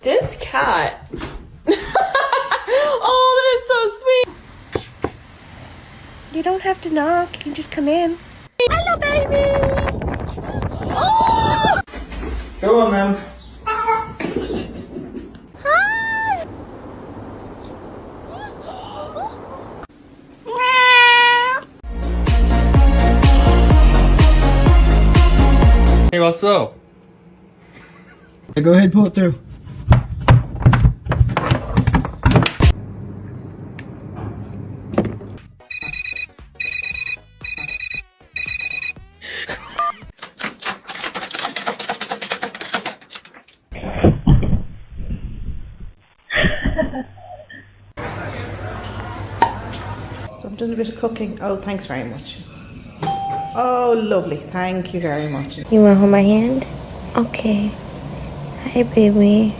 This cat. Oh, that is so sweet. You don't have to knock. You can just come in. Hello, baby. Oh! Go on, then. Hi. Hey, what's up? Go ahead, pull it through. So I've done a bit of cooking. Oh, thanks very much. Oh, lovely. Thank you very much. You want to hold my hand? Okay. Hi, baby.